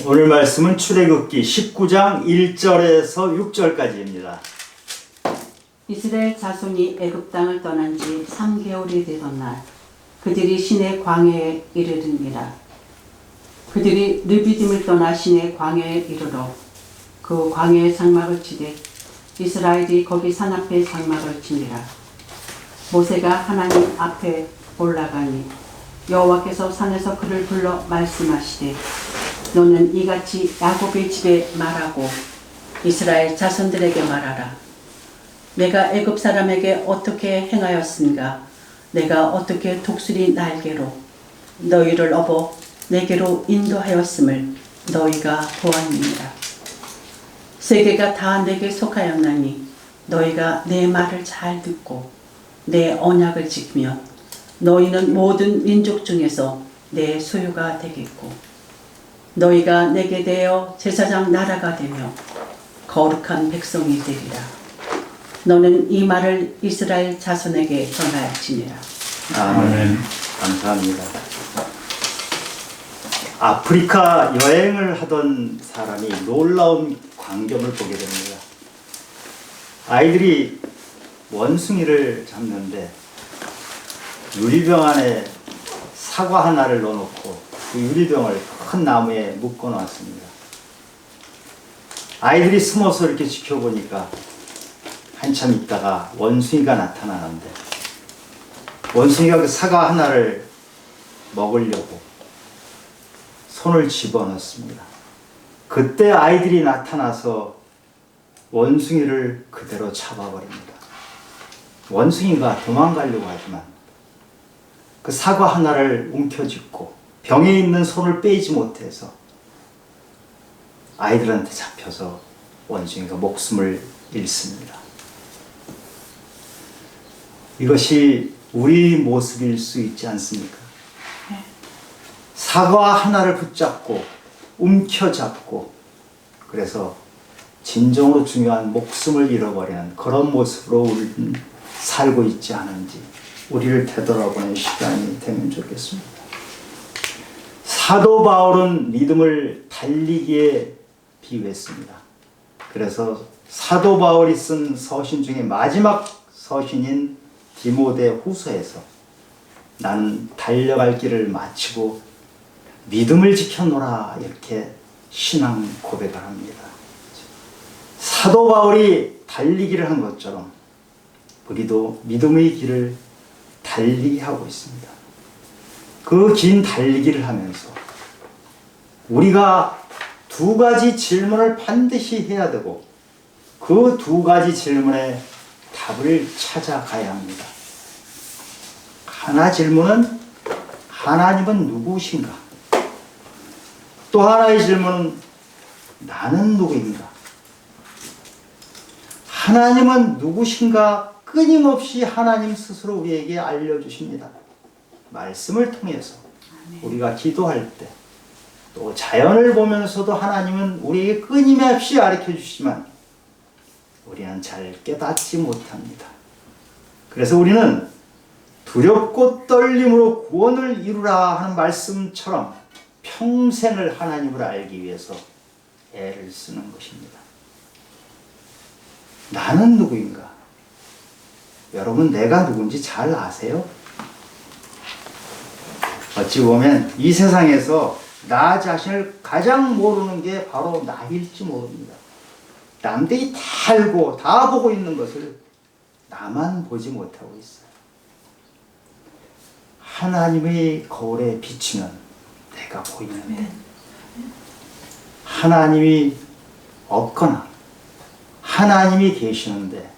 오늘 말씀은 출애굽기 19장 1절에서 6절까지입니다. 이스라엘 자손이 애굽 땅을 떠난 지 3개월이 되던 날 그들이 시내 광야에 이르르니라. 그들이 르비딤을 떠나 시내 광야에 이르러 그 광야에 장막을 치되 이스라엘이 거기 산 앞에 장막을 치니라. 모세가 하나님 앞에 올라가니 여호와께서 산에서 그를 불러 말씀하시되 너는 이같이 야곱의 집에 말하고 이스라엘 자손들에게 말하라. 내가 애굽 사람에게 어떻게 행하였은가? 내가 어떻게 독수리 날개로 너희를 업어 내게로 인도하였음을 너희가 보았느니라. 세계가 다 내게 속하였나니 너희가 내 말을 잘 듣고 내 언약을 지키면 너희는 모든 민족 중에서 내 소유가 되겠고 너희가 내게 대하여 제사장 나라가 되며 거룩한 백성이 되리라. 너는 이 말을 이스라엘 자손에게 전하였지니라. 아멘. 감사합니다. 아프리카 여행을 하던 사람이 놀라운 광경을 보게 됩니다. 아이들이 원숭이를 잡는데 유리병 안에 사과 하나를 넣어놓고 그 유리병을 큰 나무에 묶어 놨습니다. 아이들이 숨어서 이렇게 지켜보니까 한참 있다가 원숭이가 나타나는데 원숭이가 그 사과 하나를 먹으려고 손을 집어넣습니다. 그때 아이들이 나타나서 원숭이를 그대로 잡아버립니다. 원숭이가 도망가려고 하지만 그 사과 하나를 움켜쥐고 병에 있는 손을 빼지 못해서 아이들한테 잡혀서 원숭이가 목숨을 잃습니다. 이것이 우리 모습일 수 있지 않습니까? 사과 하나를 붙잡고 움켜잡고 그래서 진정으로 중요한 목숨을 잃어버리는 그런 모습으로 우리는 살고 있지 않은지 우리를 되돌아보는 시간이 되면 좋겠습니다. 사도 바울은 믿음을 달리기에 비유했습니다. 그래서 사도 바울이 쓴 서신 중에 마지막 서신인 디모데 후서에서 나는 달려갈 길을 마치고 믿음을 지켜노라 이렇게 신앙 고백을 합니다. 사도 바울이 달리기를 한 것처럼 우리도 믿음의 길을 달리기 하고 있습니다. 그 긴 달리기를 하면서 우리가 두 가지 질문을 반드시 해야 되고 그 두 가지 질문에 답을 찾아가야 합니다. 하나 질문은 하나님은 누구신가? 또 하나의 질문은 나는 누구인가? 하나님은 누구신가? 끊임없이 하나님 스스로 우리에게 알려주십니다. 말씀을 통해서 우리가 기도할 때 또 자연을 보면서도 하나님은 우리에게 끊임없이 가르쳐 주시지만 우리는 잘 깨닫지 못합니다. 그래서 우리는 두렵고 떨림으로 구원을 이루라 하는 말씀처럼 평생을 하나님을 알기 위해서 애를 쓰는 것입니다. 나는 누구인가? 여러분 내가 누군지 잘 아세요? 어찌 보면 이 세상에서 나 자신을 가장 모르는 게 바로 나일지 모릅니다. 남들이 다 알고 다 보고 있는 것을 나만 보지 못하고 있어요. 하나님의 거울에 비치면 내가 보이는데 하나님이 없거나 하나님이 계시는데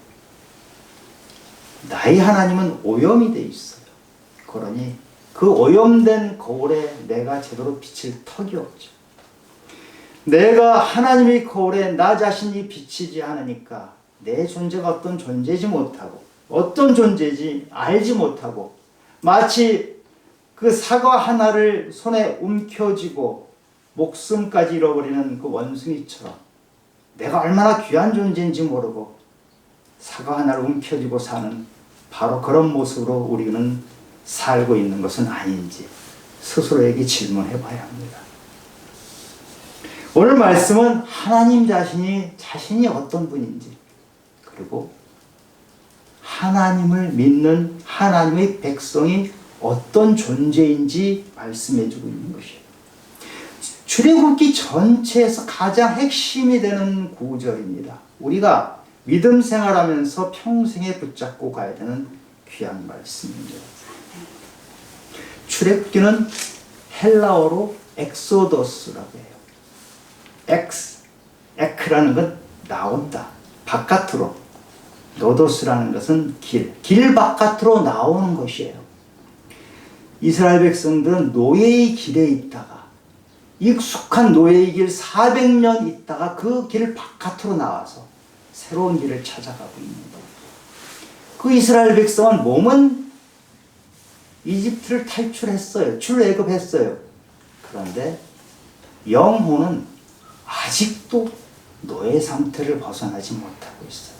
나의 하나님은 오염이 돼 있어요. 그러니 그 오염된 거울에 내가 제대로 비칠 턱이 없죠. 내가 하나님의 거울에 나 자신이 비치지 않으니까 내 존재가 어떤 존재지 못하고 어떤 존재인지 알지 못하고 마치 그 사과 하나를 손에 움켜쥐고 목숨까지 잃어버리는 그 원숭이처럼 내가 얼마나 귀한 존재인지 모르고 사과 하나를 움켜쥐고 사는 바로 그런 모습으로 우리는 살고 있는 것은 아닌지 스스로에게 질문해 봐야 합니다. 오늘 말씀은 하나님 자신이 어떤 분인지, 그리고 하나님을 믿는 하나님의 백성이 어떤 존재인지 말씀해 주고 있는 것이에요. 출애굽기 전체에서 가장 핵심이 되는 구절입니다. 우리가 믿음 생활하면서 평생에 붙잡고 가야 되는 귀한 말씀입니다. 출애굽기는 헬라어로 엑소더스라고 해요. 에크라는 건 나온다, 바깥으로. 노도스라는 것은 길 바깥으로 나오는 것이에요. 이스라엘 백성들은 노예의 길에 있다가, 익숙한 노예의 길 400년 있다가 그 길 바깥으로 나와서 새로운 길을 찾아가고 있는 거예요. 그 이스라엘 백성은 몸은 이집트를 탈출했어요. 출애굽했어요. 그런데 영혼은 아직도 노예 상태를 벗어나지 못하고 있어요.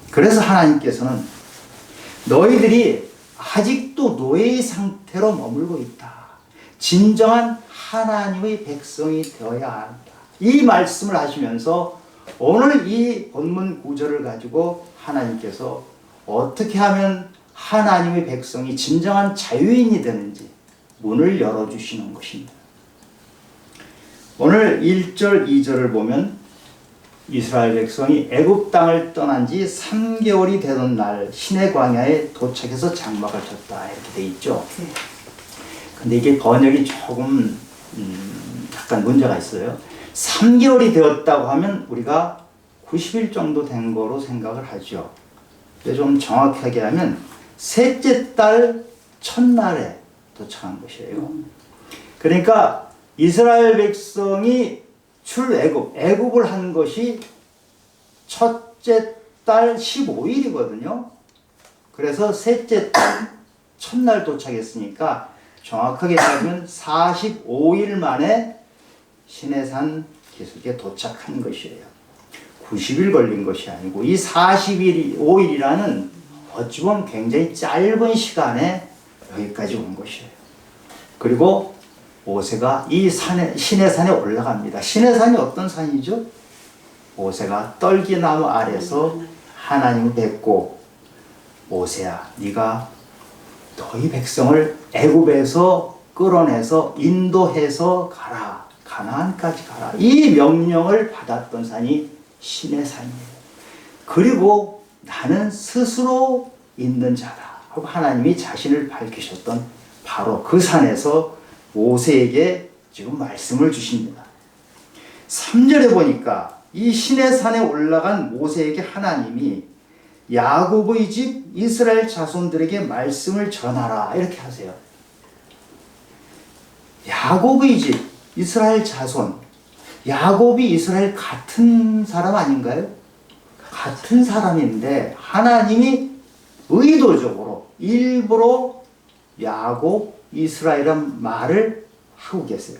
그래서 하나님께서는 너희들이 아직도 노예의 상태로 머물고 있다, 진정한 하나님의 백성이 되어야 한다, 이 말씀을 하시면서 오늘 이 본문 구절을 가지고 하나님께서 어떻게 하면 하나님의 백성이 진정한 자유인이 되는지 문을 열어주시는 것입니다. 오늘 1절, 2절을 보면 이스라엘 백성이 애굽 땅을 떠난 지 3개월이 되던 날 시내 광야에 도착해서 장막을 쳤다, 이렇게 돼 있죠. 근데 이게 번역이 조금 약간 문제가 있어요. 3개월이 되었다고 하면 우리가 90일 정도 된 거로 생각을 하죠. 근데 좀 정확하게 하면 셋째 달 첫날에 도착한 것이에요. 그러니까 이스라엘 백성이 애굽을 한 것이 첫째 달 15일이거든요. 그래서 셋째 달 첫날 도착했으니까 정확하게 따지면 45일 만에 시내산 기슭에 도착한 것이에요. 90일 걸린 것이 아니고 이 45일이라는 어찌 보면 굉장히 짧은 시간에 여기까지 온 것이에요. 그리고 모세가 이 시내산에 올라갑니다. 시내산이 어떤 산이죠? 모세가 떨기나무 아래서 하나님을 뵙고, 모세야, 네가 너희 백성을 애굽에서 끌어내서 인도해서 가라, 가나안까지 가라, 이 명령을 받았던 산이 시내산이에요. 그리고 나는 스스로 있는 자다 하고 하나님이 자신을 밝히셨던 바로 그 산에서 모세에게 지금 말씀을 주십니다. 3절에 보니까 이 시내산에 올라간 모세에게 하나님이 야곱의 집 이스라엘 자손들에게 말씀을 전하라, 이렇게 하세요. 야곱의 집 이스라엘 자손, 야곱이 이스라엘 같은 사람 아닌가요? 같은 사람인데 하나님이 의도적으로 일부러 야곱, 이스라엘이란 말을 하고 계세요.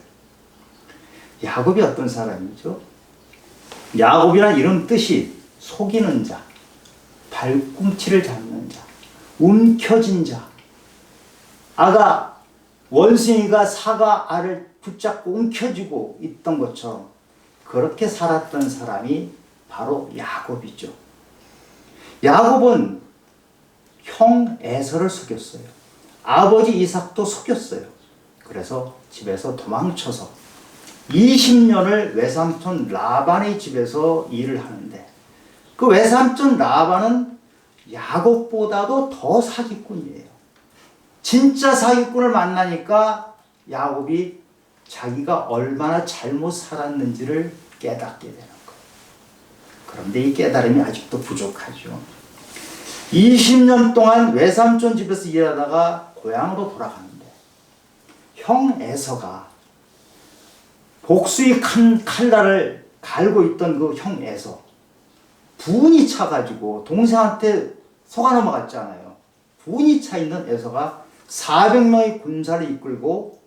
야곱이 어떤 사람이죠? 야곱이란 이름 뜻이 속이는 자, 발꿈치를 잡는 자, 움켜진 자. 아가 원숭이가 사과 알을 붙잡고 움켜쥐고 있던 것처럼 그렇게 살았던 사람이 바로 야곱이죠. 야곱은 형 에서를 속였어요. 아버지 이삭도 속였어요. 그래서 집에서 도망쳐서 20년을 외삼촌 라반의 집에서 일을 하는데, 그 외삼촌 라반은 야곱보다도 더 사기꾼이에요. 진짜 사기꾼을 만나니까 야곱이 자기가 얼마나 잘못 살았는지를 깨닫게 되는 거예요. 그런데 이 깨달음이 아직도 부족하죠. 20년 동안 외삼촌 집에서 일하다가 고향으로 돌아가는데 형 에서가 복수의 칼날을 갈고 있던 그 형 에서 분이 차가지고 동생한테 속아 넘어갔잖아요. 분이 차 있는 에서가 400명의 군사를 이끌고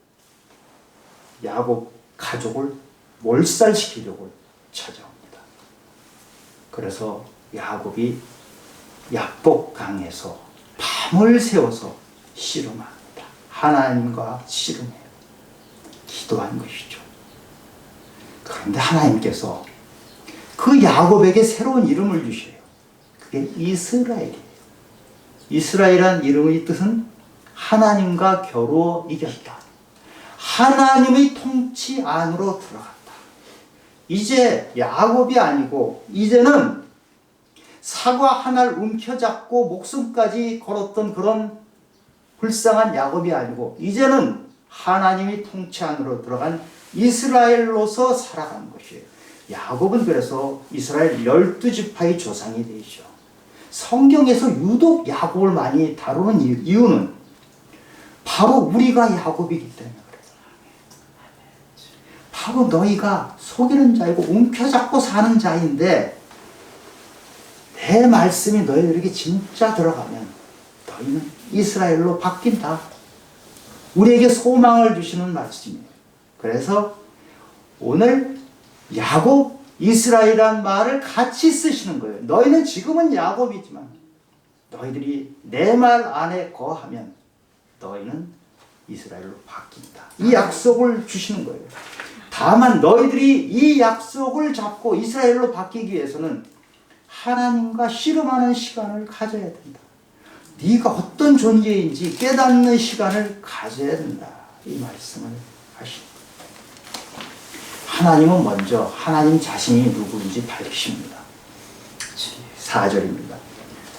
야곱 가족을 몰살시키려고 찾아옵니다. 그래서 야곱이 야복강에서 밤을 새워서 씨름합니다. 하나님과 씨름해요. 기도한 것이죠. 그런데 하나님께서 그 야곱에게 새로운 이름을 주셔요. 그게 이스라엘이에요. 이스라엘이란 이름의 뜻은 하나님과 겨루어 이겼다. 하나님의 통치 안으로 들어갔다. 이제 야곱이 아니고 이제는 사과 하나를 움켜잡고 목숨까지 걸었던 그런 불쌍한 야곱이 아니고 이제는 하나님이 통치 안으로 들어간 이스라엘로서 살아간 것이에요. 야곱은 그래서 이스라엘 12지파의 조상이 되죠. 성경에서 유독 야곱을 많이 다루는 이유는 바로 우리가 야곱이기 때문에 그래요. 바로 너희가 속이는 자이고 움켜잡고 사는 자인데 내 말씀이 너희들에게 진짜 들어가면 너희는 이스라엘로 바뀐다. 우리에게 소망을 주시는 말씀이에요. 그래서 오늘 야곱, 이스라엘이란 말을 같이 쓰시는 거예요. 너희는 지금은 야곱이지만 너희들이 내 말 안에 거하면 너희는 이스라엘로 바뀐다. 이 약속을 주시는 거예요. 다만 너희들이 이 약속을 잡고 이스라엘로 바뀌기 위해서는 하나님과 씨름하는 시간을 가져야 된다. 네가 어떤 존재인지 깨닫는 시간을 가져야 된다. 이 말씀을 하십니다. 하나님은 먼저 하나님 자신이 누구인지 밝히십니다. 4절입니다.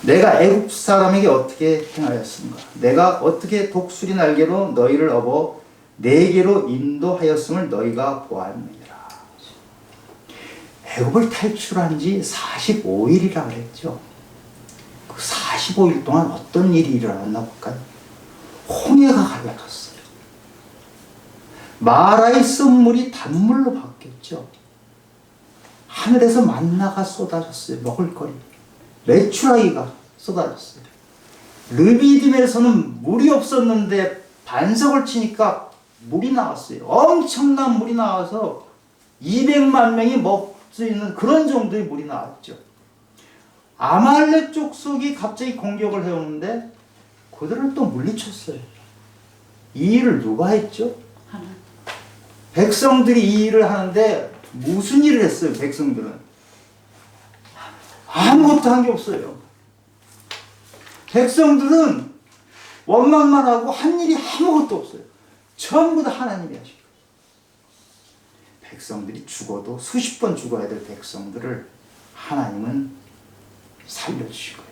내가 애굽 사람에게 어떻게 행하였는가? 내가 어떻게 독수리 날개로 너희를 업어 내게로 인도하였음을 너희가 보았느니라. 애굽을 탈출한 지 45일이라 그랬죠. 그 45일 동안 어떤 일이 일어났나 볼까요? 홍해가 갈라졌어요. 마라의 쓴물이 단물로 바뀌었죠. 하늘에서 만나가 쏟아졌어요. 먹을거리. 메추라기가 쏟아졌어요. 르비딤에서는 물이 없었는데 반석을 치니까 물이 나왔어요. 엄청난 물이 나와서 200만 명이 먹을 수 있는 그런 정도의 물이 나왔죠. 아말렉 족속이 갑자기 공격을 해오는데 그들을 또 물리쳤어요. 이 일을 누가 했죠? 하나님. 백성들이 이 일을 하는데 무슨 일을 했어요? 백성들은 아무것도 한 게 없어요. 백성들은 원망만 하고 한 일이 아무것도 없어요. 전부 다 하나님이 하시고 백성들이 죽어도 수십 번 죽어야 될 백성들을 하나님은 살려주신 거예요.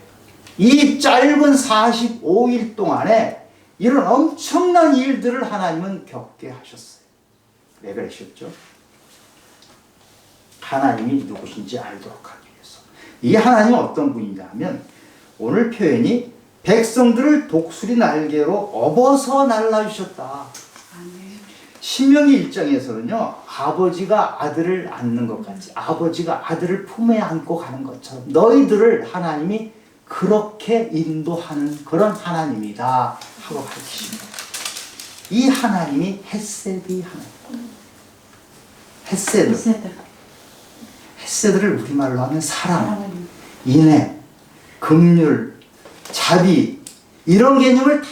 이 짧은 45일 동안에 이런 엄청난 일들을 하나님은 겪게 하셨어요. 왜 그러셨죠? 하나님이 누구신지 알도록 하기 위해서. 이 하나님은 어떤 분이냐 하면 오늘 표현이 백성들을 독수리 날개로 업어서 날라주셨다. 신명기 1장에서는요 아버지가 아들을 안는 것 같이 아버지가 아들을 품에 안고 가는 것처럼 너희들을 하나님이 그렇게 인도하는 그런 하나님이다 하고 가르치십니다. 이 하나님이 헤세디 하나님. 헤세드를 우리말로 하면 사랑, 인애, 긍휼, 자비 이런 개념을 다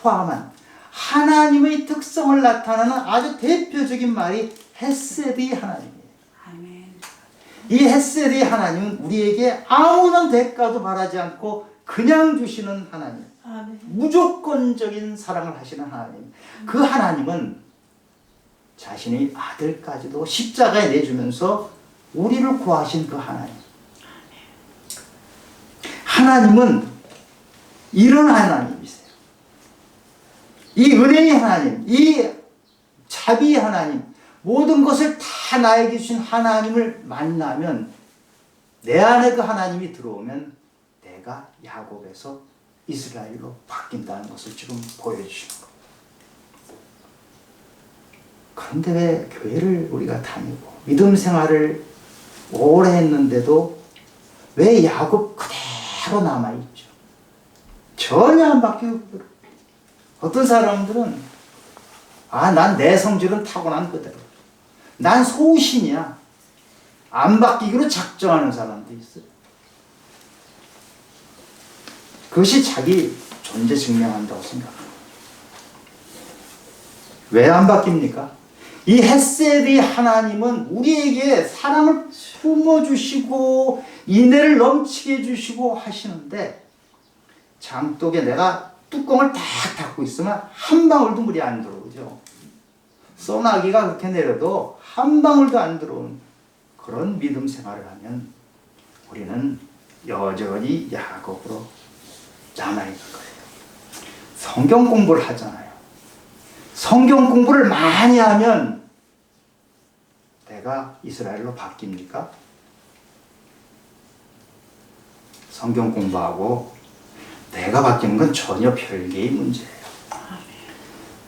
포함한 하나님의 특성을 나타내는 아주 대표적인 말이 헤세디 하나님이에요. 아멘. 이 헤세디 하나님은 우리에게 아무런 대가도 바라지 않고 그냥 주시는 하나님. 아멘. 무조건적인 사랑을 하시는 하나님. 그 하나님은 자신의 아들까지도 십자가에 내주면서 우리를 구하신 그 하나님. 하나님은 이런 하나님이세요. 이 은혜의 하나님, 이 자비의 하나님, 모든 것을 다 나에게 주신 하나님을 만나면 내 안에 그 하나님이 들어오면 내가 야곱에서 이스라엘로 바뀐다는 것을 지금 보여주시는 거예요. 그런데 왜 교회를 우리가 다니고 믿음 생활을 오래 했는데도 왜 야곱 그대로 남아있죠? 전혀 안 바뀌고 어떤 사람들은 난 내 성질은 타고난 그대로 난 소신이야 안 바뀌기로 작정하는 사람도 있어요. 그것이 자기 존재 증명한다고 생각합니다. 왜 안 바뀝니까? 이 헤세드의 하나님은 우리에게 사랑을 품어주시고 인애를 넘치게 해주시고 하시는데, 장독에 내가 뚜껑을 딱 닫고 있으면 한 방울도 물이 안 들어오죠. 소나기가 그렇게 내려도 한 방울도 안 들어오는 그런 믿음 생활을 하면 우리는 여전히 야곱으로 남아있는 거예요. 성경 공부를 하잖아요. 성경 공부를 많이 하면 내가 이스라엘로 바뀝니까? 성경 공부하고 내가 바뀌는 건 전혀 별개의 문제예요.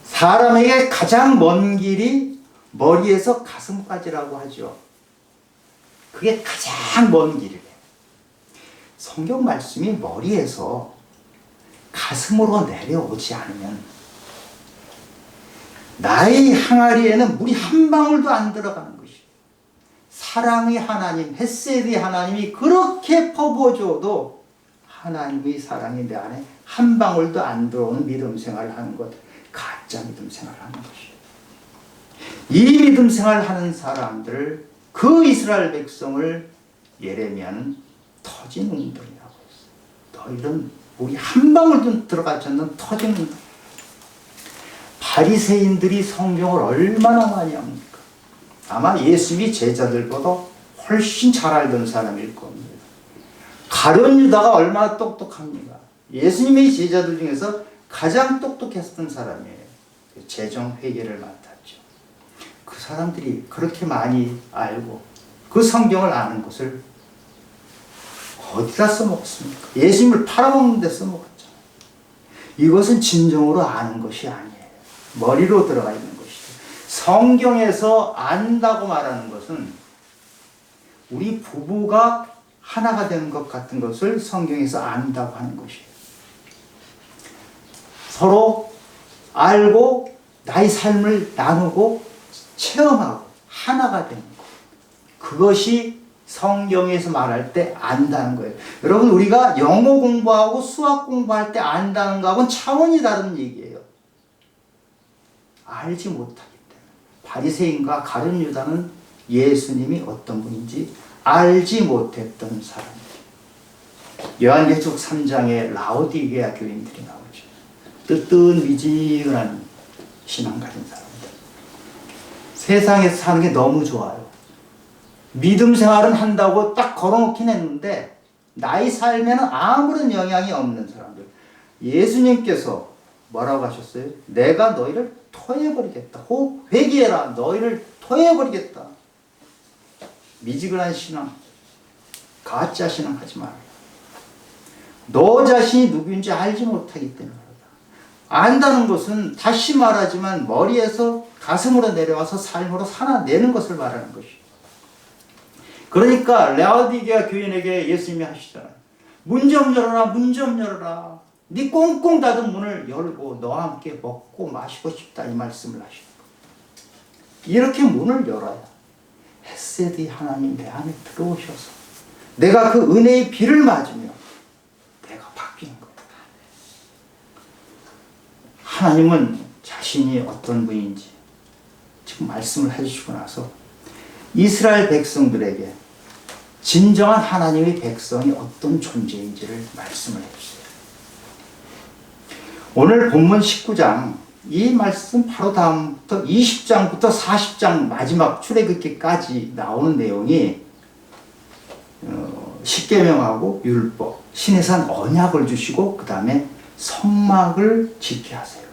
사람에게 가장 먼 길이 머리에서 가슴까지라고 하죠. 그게 가장 먼 길이래요. 성경 말씀이 머리에서 가슴으로 내려오지 않으면 나의 항아리에는 물이 한 방울도 안 들어가는 것이에요. 사랑의 하나님, 헤세드의 하나님이 그렇게 퍼부어줘도 하나님의 사랑이 내 안에 한 방울도 안 들어오는 믿음 생활을 하는 것, 가짜 믿음 생활을 하는 것이에요. 이 믿음 생활을 하는 사람들을, 그 이스라엘 백성을 예레미야는 터진 웅덩이라고 했어요. 너희는 물이 한 방울도 들어가지 않는 터진 웅덩이. 바리새인들이 성경을 얼마나 많이 합니까? 아마 예수님이 제자들보다 훨씬 잘 알던 사람일 겁니다. 가룟 유다가 얼마나 똑똑합니까? 예수님의 제자들 중에서 가장 똑똑했던 사람이에요. 재정 회계를 맡았죠. 그 사람들이 그렇게 많이 알고 그 성경을 아는 것을 어디다 써먹습니까? 예수님을 팔아먹는 데 써먹었잖아요. 이것은 진정으로 아는 것이 아니에요. 머리로 들어가 있는 것이죠. 성경에서 안다고 말하는 것은 우리 부부가 하나가 되는 것 같은 것을 성경에서 안다고 하는 것이에요. 서로 알고 나의 삶을 나누고 체험하고 하나가 되는 것. 그것이 성경에서 말할 때 안다는 거예요. 여러분, 우리가 영어 공부하고 수학 공부할 때 안다는 거하고는 차원이 다른 얘기예요. 알지 못하기 때문에. 바리새인과 가룟 유다는 예수님이 어떤 분인지 알지 못했던 사람들. 요한계시록 3장에 라오디게아 교인들이 나오죠. 뜨뜻미지근한 신앙 가진 사람들. 세상에서 사는 게 너무 좋아요. 믿음 생활은 한다고 딱 걸어놓긴 했는데 나의 삶에는 아무런 영향이 없는 사람들. 예수님께서 뭐라고 하셨어요? 내가 너희를 토해버리겠다. 혹 회개해라. 너희를 토해버리겠다. 미지근한 신앙, 가짜 신앙 하지 마라. 너 자신이 누구인지 알지 못하기 때문에 그렇다. 안다는 것은 다시 말하지만 머리에서 가슴으로 내려와서 삶으로 살아내는 것을 말하는 것이에요. 그러니까 라오디게아 교인에게 예수님이 하시잖아요. 문 좀 열어라, 문 좀 열어라. 네 꽁꽁 닫은 문을 열고 너와 함께 먹고 마시고 싶다, 이 말씀을 하시는 거예요. 이렇게 문을 열어야 헤세드의 하나님 내 안에 들어오셔서 내가 그 은혜의 비를 맞으며 내가 바뀌는 거예요. 하나님은 자신이 어떤 분인지 지금 말씀을 해주시고 나서 이스라엘 백성들에게 진정한 하나님의 백성이 어떤 존재인지를 말씀을 해주세요. 오늘 본문 19장, 이 말씀 바로 다음부터 20장부터 40장 마지막 출애굽기까지 나오는 내용이 십계명하고 율법, 시내산 언약을 주시고 그 다음에 성막을 짓게 하세요.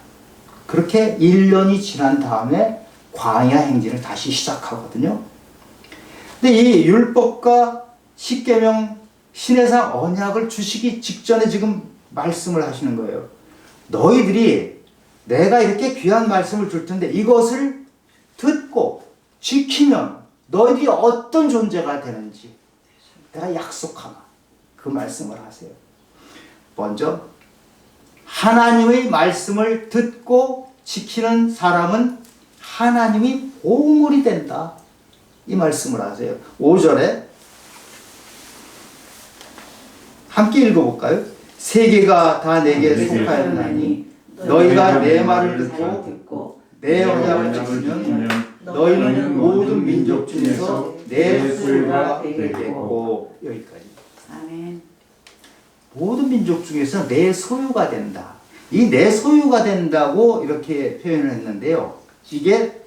그렇게 1년이 지난 다음에 광야 행진을 다시 시작하거든요. 근데 이 율법과 십계명, 시내산 언약을 주시기 직전에 지금 말씀을 하시는 거예요. 너희들이 내가 이렇게 귀한 말씀을 줄 텐데 이것을 듣고 지키면 너희들이 어떤 존재가 되는지 내가 약속하마. 그 말씀을 하세요. 먼저 하나님의 말씀을 듣고 지키는 사람은 하나님이 보물이 된다. 이 말씀을 하세요. 5절에 함께 읽어볼까요? 세계가 다 내게 속하였나니 너희가 내 말을 듣고 내 언약을 지키면 너희는 모든 민족 중에서 내 소유가 되겠고. 여기까지. 아멘. 모든 민족 중에서 내 소유가 된다. 이 내 소유가 된다고 이렇게 표현을 했는데요. 이게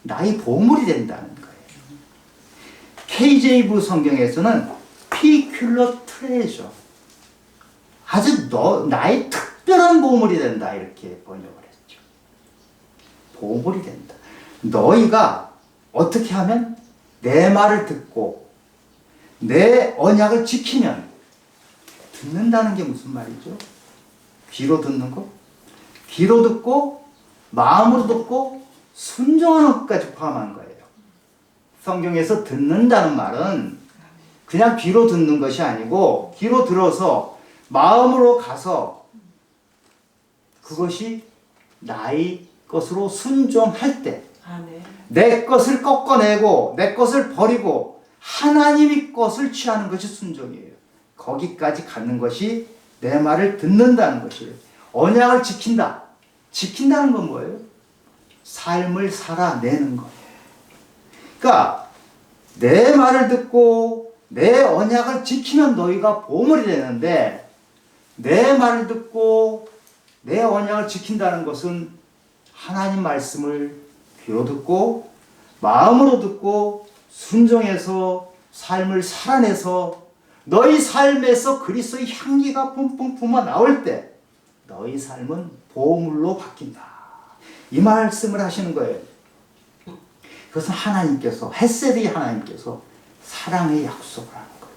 나의 보물이 된다는 거예요. KJV 성경에서는 peculiar treasure, 아주 나의 특별한 보물이 된다 이렇게 번역을 했죠. 보물이 된다. 너희가 어떻게 하면 내 말을 듣고 내 언약을 지키면, 듣는다는 게 무슨 말이죠? 귀로 듣는 거? 귀로 듣고 마음으로 듣고 순종하는 것까지 포함한 거예요. 성경에서 듣는다는 말은 그냥 귀로 듣는 것이 아니고 귀로 들어서 마음으로 가서 그것이 나의 것으로 순종할 때 내 것을 꺾어내고 내 것을 버리고 하나님의 것을 취하는 것이 순종이에요. 거기까지 가는 것이 내 말을 듣는다는 것이에요. 언약을 지킨다. 지킨다는 건 뭐예요? 삶을 살아내는 거예요. 그러니까 내 말을 듣고 내 언약을 지키면 너희가 보물이 되는데, 내 말을 듣고 내 언약을 지킨다는 것은 하나님 말씀을 귀로 듣고 마음으로 듣고 순종해서 삶을 살아내서 너희 삶에서 그리스도의 향기가 뿜뿜 품어 나올 때 너희 삶은 보물로 바뀐다. 이 말씀을 하시는 거예요. 그것은 하나님께서, 헤세드의 하나님께서 사랑의 약속을 하는 거예요.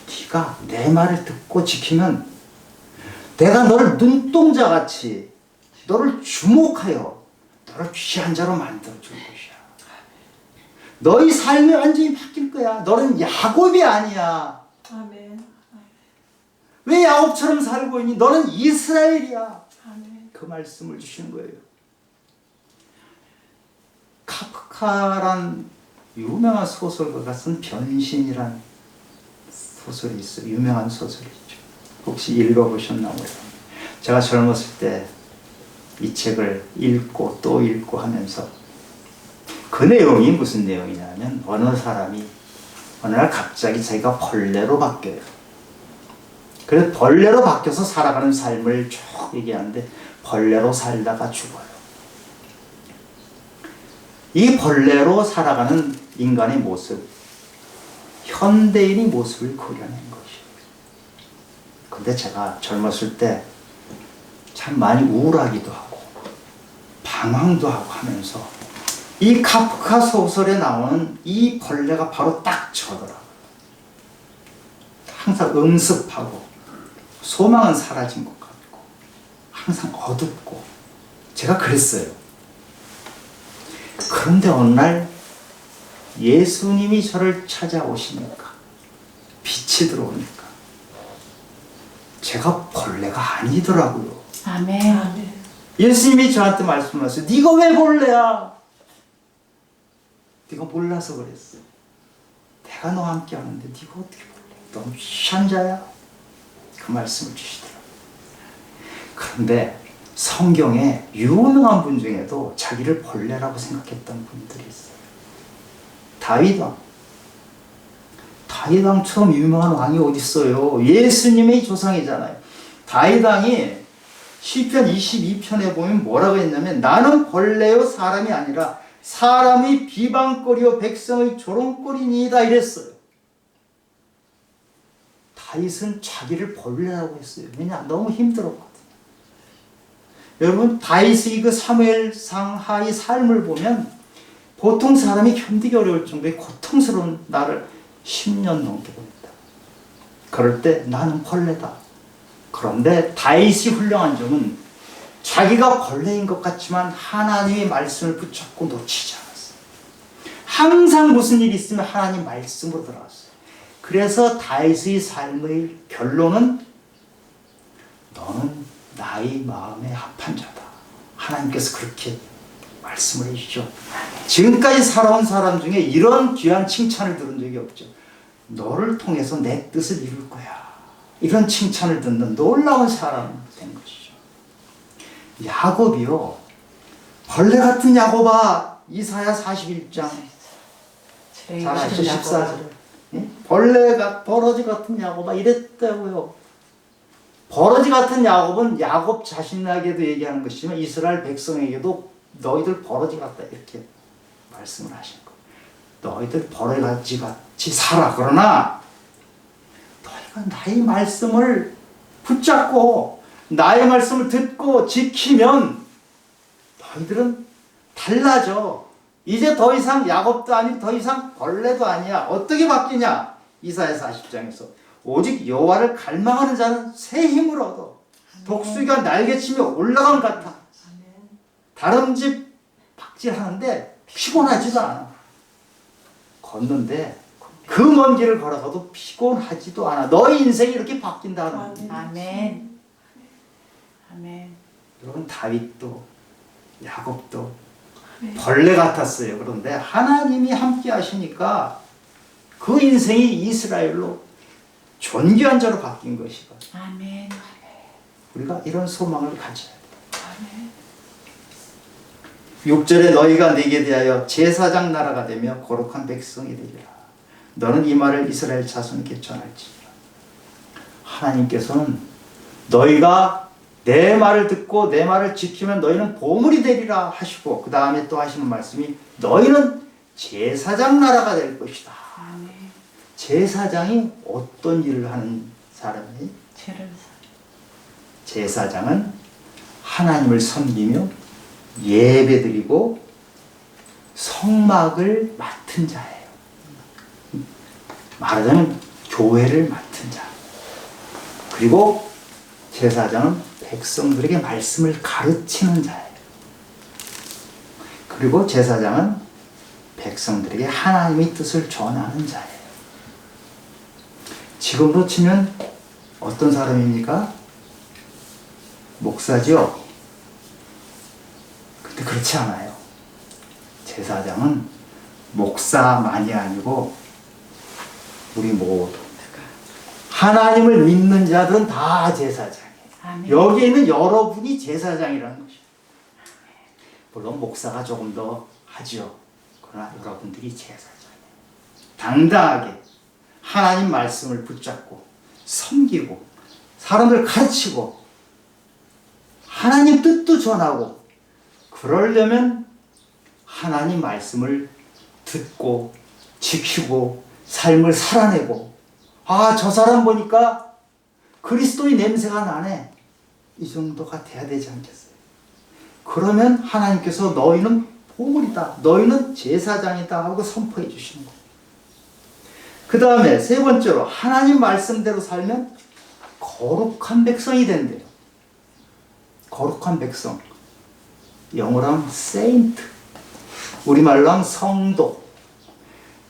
네가 내 말을 듣고 지키면 내가 너를 눈동자같이 너를 주목하여 너를 귀한 자로 만들어줄 것이야. 너희 삶이 완전히 바뀔 거야. 너는 야곱이 아니야. 아멘. 왜 야곱처럼 살고 있니? 너는 이스라엘이야. 아멘. 그 말씀을 주시는 거예요. 카프카란 유명한 소설가가 쓴 변신이란 소설이 있어요. 유명한 소설이죠. 혹시 읽어보셨나 모르겠어요. 제가 젊었을 때 이 책을 읽고 또 읽고 하면서 그 내용이 무슨 내용이냐면, 어느 사람이 어느 날 갑자기 자기가 벌레로 바뀌어요. 그래서 벌레로 바뀌어서 살아가는 삶을 쭉 얘기하는데 벌레로 살다가 죽어요. 이 벌레로 살아가는 인간의 모습, 현대인의 모습을 그려낸 것이에요. 근데 제가 젊었을 때 참 많이 우울하기도 하고 방황도 하고 하면서 이 카프카 소설에 나오는 이 벌레가 바로 딱 저더라고요. 항상 음습하고 소망은 사라진 것 같고 항상 어둡고, 제가 그랬어요. 그런데 어느 날 예수님이 저를 찾아오시니까, 빛이 들어오니까 제가 벌레가 아니더라고요. 아멘. 아멘. 예수님이 저한테 말씀하셨어요. 네가 왜 벌레야? 네가 몰라서 그랬어. 내가 너와 함께 하는데 네가 어떻게 벌레야? 너는 귀한 자야. 그 말씀을 주시더라고요. 그런데 성경에 유명한 분 중에도 자기를 벌레라고 생각했던 분들이 있어요. 다윗 왕처럼 유명한 왕이 어디 있어요? 예수님의 조상이잖아요. 다윗 왕이 시편 22편에 보면 뭐라고 했냐면, 나는 벌레요 사람이 아니라 사람의 비방거리요 백성의 조롱거리니이다 이랬어요. 다윗은 자기를 벌레라고 했어요. 왜냐? 너무 힘들었거든요. 여러분, 다윗의 그 사무엘상 하의 삶을 보면 보통 사람이 견디기 어려울 정도의 고통스러운 날을 10년 넘게 보냈다. 그럴 때 나는 벌레다. 그런데 다윗이 훌륭한 점은 자기가 벌레인 것 같지만 하나님의 말씀을 붙잡고 놓치지 않았어요. 항상 무슨 일이 있으면 하나님 말씀으로 들어갔어요. 그래서 다윗의 삶의 결론은 너는 나의 마음에 합한 자다. 하나님께서 그렇게 말씀을 해주죠. 지금까지 살아온 사람 중에 이런 귀한 칭찬을 들은 적이 없죠. 너를 통해서 내 뜻을 이룰 거야. 이런 칭찬을 듣는 놀라운 사람이 된 것이죠. 야곱이요, 벌레 같은 야곱아, 이사야 41장 네, 잘 아시죠? 14절. 벌레가 버러지 같은 야곱아 이랬다고요. 버러지 같은 야곱은 야곱 자신에게도 얘기하는 것이지만 이스라엘 백성에게도 너희들 버러지 같다 이렇게 말씀을 하신 거예요. 너희들 버러지 같이 살아. 그러나 너희가 나의 말씀을 붙잡고 나의 말씀을 듣고 지키면 너희들은 달라져. 이제 더 이상 야곱도 아니고 더 이상 벌레도 아니야. 어떻게 바뀌냐? 이사야 40장에서 오직 여호와를 갈망하는 자는 새 힘을 얻어. 독수리가 날개치며 올라간 것 같아. 다름쥐 박질하는데 피곤하지도 않아. 걷는데 그 먼 길을 걸어서도 피곤하지도 않아. 너의 인생이 이렇게 바뀐다는 거예요. 아멘. 아멘. 여러분 다윗도 야곱도 벌레 같았어요. 그런데 하나님이 함께 하시니까 그 인생이 이스라엘로 존귀한 자로 바뀐 것이다. 아멘. 우리가 이런 소망을 가져야 돼. 6절에 너희가 내게 대하여 제사장 나라가 되며 거룩한 백성이 되리라. 너는 이 말을 이스라엘 자손에게 전할지니라. 하나님께서는 너희가 내 말을 듣고 내 말을 지키면 너희는 보물이 되리라 하시고 그 다음에 또 하시는 말씀이 너희는 제사장 나라가 될 것이다. 아멘. 제사장이 어떤 일을 하는 사람이에요? 제사장은 하나님을 섬기며 예배드리고 성막을 맡은 자예요. 말하자면 교회를 맡은 자. 그리고 제사장은 백성들에게 말씀을 가르치는 자예요. 그리고 제사장은 백성들에게 하나님의 뜻을 전하는 자예요. 지금으로 치면 어떤 사람입니까? 목사죠? 근데 그렇지 않아요. 제사장은 목사만이 아니고 우리 모두 하나님을 믿는 자들은 다 제사장이에요. 아멘. 여기에 있는 여러분이 제사장이라는 것이에요. 물론 목사가 조금 더 하죠. 그러나 여러분들이 제사장이에요. 당당하게 하나님 말씀을 붙잡고 섬기고 사람들 가르치고 하나님 뜻도 전하고 그러려면 하나님 말씀을 듣고 지키고 삶을 살아내고 아, 저 사람 보니까 그리스도의 냄새가 나네. 이 정도가 돼야 되지 않겠어요? 그러면 하나님께서 너희는 보물이다. 너희는 제사장이다 하고 선포해 주시는 거예요. 그 다음에 세 번째로 하나님 말씀대로 살면 거룩한 백성이 된대요. 거룩한 백성. 영어로 하면 saint. 우리말로 하면 성도.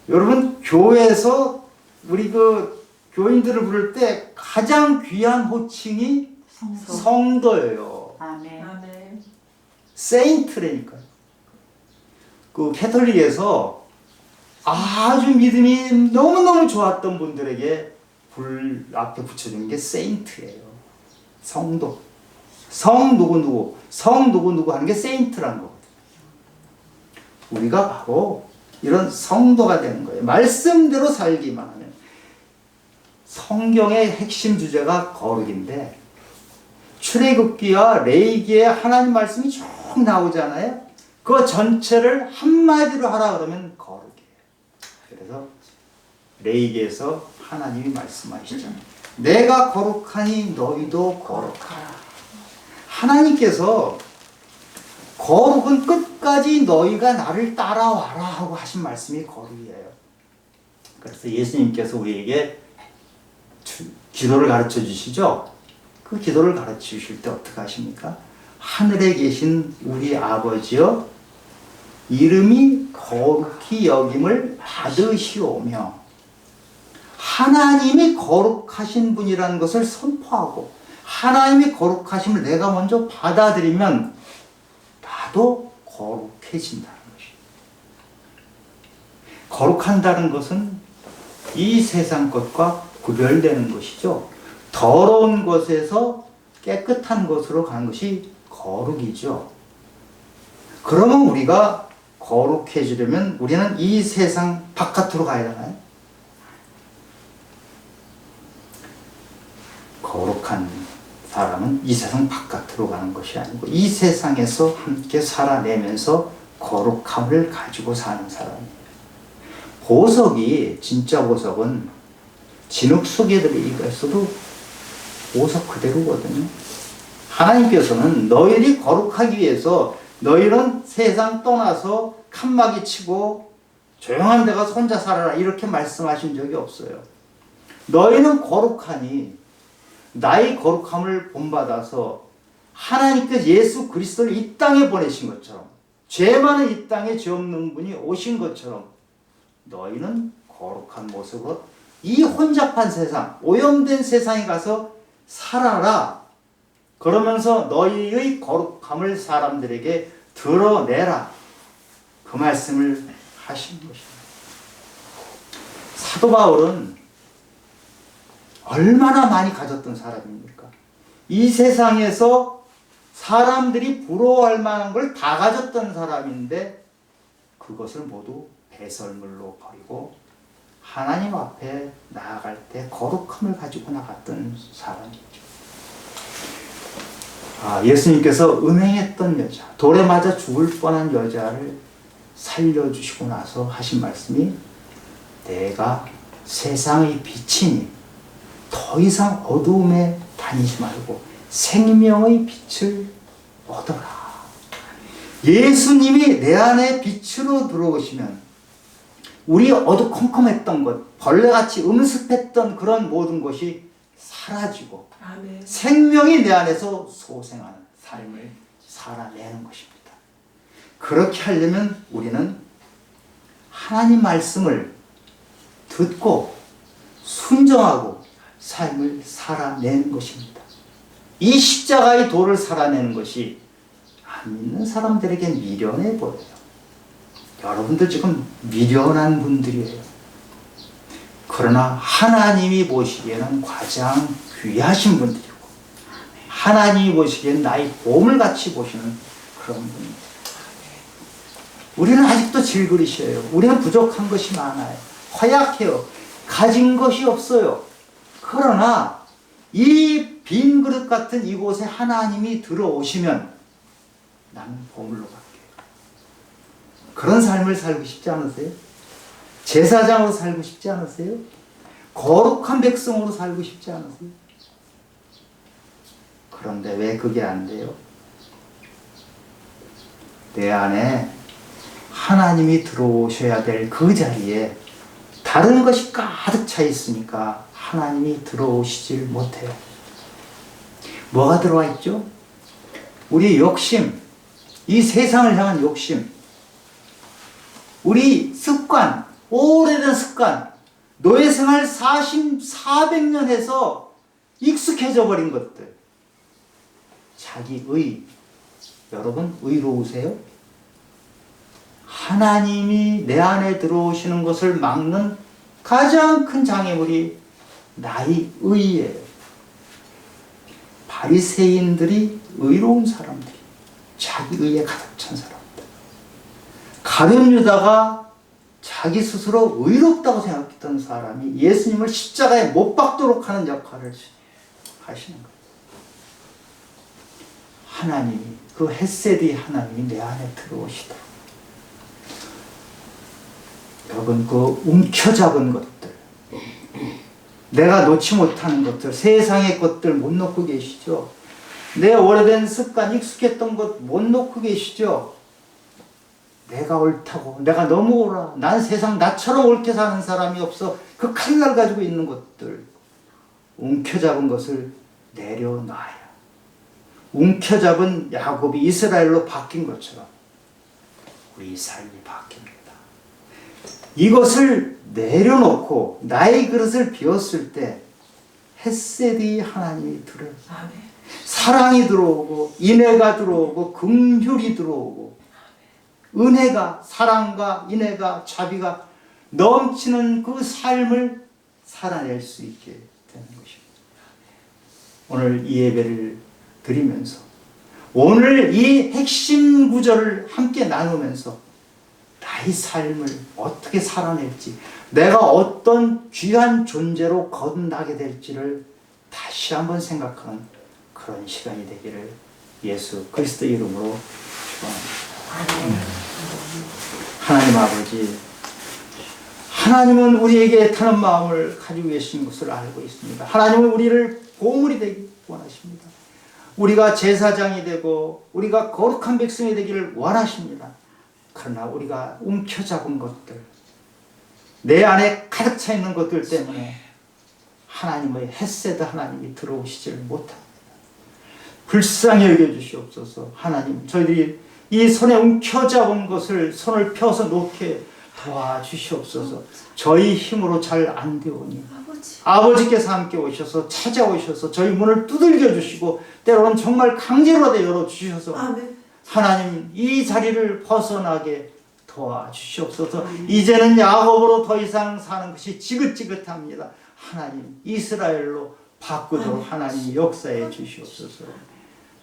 여러분 교회에서 우리 교인들을 부를 때 가장 귀한 호칭이 성도예요. 아멘. 세인트라니까요. 그 캐톨릭에서 아주 믿음이 너무너무 좋았던 분들에게 불 앞에 붙여주는 게 세인트예요. 성도. 성 누구누구 하는 게 세인트라는 거거든요. 우리가 바로 이런 성도가 되는 거예요. 말씀대로 살기만 하면. 성경의 핵심 주제가 거룩인데 출애굽기와 레위기에 하나님 말씀이 쭉 나오잖아요. 그 전체를 한마디로 하라 그러면 거룩이에요. 그래서 레위기에서 하나님이 말씀하시잖아요. 내가 거룩하니 너희도 거룩하라. 하나님께서 거룩은 끝까지 너희가 나를 따라와라 하고 하신 말씀이 거룩이에요. 그래서 예수님께서 우리에게 기도를 가르쳐 주시죠. 그 기도를 가르쳐 주실 때 어떻게 하십니까? 하늘에 계신 우리 아버지여 이름이 거룩히 여김을 받으시오며 하나님이 거룩하신 분이라는 것을 선포하고 하나님이 거룩하심을 내가 먼저 받아들이면 나도 거룩해진다는 것이에요. 거룩한다는 것은 이 세상 것과 구별되는 것이죠. 더러운 것에서 깨끗한 것으로 가는 것이 거룩이죠. 그러면 우리가 거룩해지려면 우리는 이 세상 바깥으로 가야 되나요? 거룩한 사람은 이 세상 바깥으로 가는 것이 아니고 이 세상에서 함께 살아내면서 거룩함을 가지고 사는 사람이에요. 보석이, 진짜 보석은 진흙 속에 들어있어도 보석 그대로거든요. 하나님께서는 너희들이 거룩하기 위해서 너희는 세상 떠나서 칸막이 치고 조용한 데 가서 혼자 살아라 이렇게 말씀하신 적이 없어요. 너희는 거룩하니 나의 거룩함을 본받아서 하나님께서 예수 그리스도를 이 땅에 보내신 것처럼, 죄 많은 이 땅에 죄 없는 분이 오신 것처럼 너희는 거룩한 모습으로 이 혼잡한 세상, 오염된 세상에 가서 살아라. 그러면서 너희의 거룩함을 사람들에게 드러내라. 그 말씀을 하신 것입니다. 사도 바울은 얼마나 많이 가졌던 사람입니까? 이 세상에서 사람들이 부러워할 만한 걸 다 가졌던 사람인데 그것을 모두 배설물로 버리고 하나님 앞에 나아갈 때 거룩함을 가지고 나갔던 사람이죠. 예수님께서 음행했던 여자, 돌에 맞아 죽을 뻔한 여자를 살려주시고 나서 하신 말씀이 내가 세상의 빛이니 더 이상 어두움에 다니지 말고 생명의 빛을 얻어라. 예수님이 내 안에 빛으로 들어오시면 우리 어두컴컴했던 것, 벌레같이 음습했던 그런 모든 것이 사라지고 아멘. 생명이 내 안에서 소생하는 삶을 살아내는 것입니다. 그렇게 하려면 우리는 하나님 말씀을 듣고 순종하고 삶을 살아내는 것입니다. 이 십자가의 도를 살아내는 것이 안 믿는 사람들에게 미련해 보여요. 여러분들 지금 미련한 분들이에요. 그러나 하나님이 보시기에는 가장 귀하신 분들이고 하나님이 보시기에는 나의 보물같이 보시는 그런 분입니다. 우리는 아직도 질그릇이에요. 우리는 부족한 것이 많아요. 허약해요. 가진 것이 없어요. 그러나 이 빈 그릇 같은 이곳에 하나님이 들어오시면 나는 보물로 바뀌어요. 그런 삶을 살고 싶지 않으세요? 제사장으로 살고 싶지 않으세요? 거룩한 백성으로 살고 싶지 않으세요? 그런데 왜 그게 안 돼요? 내 안에 하나님이 들어오셔야 될 그 자리에 다른 것이 가득 차 있으니까 하나님이 들어오시질 못해요. 뭐가 들어와 있죠? 우리 욕심, 이 세상을 향한 욕심, 우리 습관, 오래된 습관, 노예생활 400년 해서 익숙해져 버린 것들, 자기의, 여러분 의로우세요? 하나님이 내 안에 들어오시는 것을 막는 가장 큰 장애물이 나의 의예요. 바리새인들이 의로운 사람들이 자기 의에 가득 찬 사람들. 가룟 유다가 자기 스스로 의롭다고 생각했던 사람이 예수님을 십자가에 못 박도록 하는 역할을 하시는 거예요. 하나님이, 그 헤세드의 하나님이 내 안에 들어오시도록. 여러분, 그 움켜잡은 것들, 내가 놓지 못하는 것들, 세상의 것들 못 놓고 계시죠? 내 오래된 습관, 익숙했던 것 못 놓고 계시죠? 내가 옳다고, 내가 너무 옳아, 난 세상 나처럼 옳게 사는 사람이 없어, 그 칼날 가지고 있는 것들, 움켜잡은 것을 내려놔야, 움켜잡은 야곱이 이스라엘로 바뀐 것처럼 우리 삶이 바뀝니다. 이것을 내려놓고 나의 그릇을 비웠을 때 헤세드의 하나님이 들어요. 사랑이 들어오고 인애가 들어오고 긍휼이 들어오고 은혜가, 사랑과 인애가, 자비가 넘치는 그 삶을 살아낼 수 있게 되는 것입니다. 오늘 이 예배를 드리면서 오늘 이 핵심 구절을 함께 나누면서 나의 삶을 어떻게 살아낼지, 내가 어떤 귀한 존재로 거듭나게 될지를 다시 한번 생각하는 그런 시간이 되기를 예수 그리스도 이름으로 축원합니다. 하나님 아버지, 하나님은 우리에게 애타는 마음을 가지고 계신 것을 알고 있습니다. 하나님은 우리를 보물이 되기 원하십니다. 우리가 제사장이 되고 우리가 거룩한 백성이 되기를 원하십니다. 그러나 우리가 움켜잡은 것들, 내 안에 가득 차 있는 것들 때문에 하나님의 헤세드 하나님이 들어오시지를 못합니다. 불쌍히 여겨주시옵소서. 하나님, 저희들이 이 손에 움켜잡은 것을 손을 펴서 놓게 도와주시옵소서. 저희 힘으로 잘 안 되오니 아버지께서 함께 오셔서 찾아오셔서 저희 문을 두들겨 주시고 때로는 정말 강제로라도 열어주셔서 하나님 이 자리를 벗어나게 도와주시옵소서. 이제는 야곱으로 더 이상 사는 것이 지긋지긋합니다. 하나님 이스라엘로 바꾸도록 하나님 역사해 주시옵소서.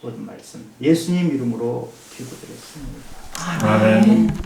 모든 말씀 예수님 이름으로 기도드렸습니다. 아멘.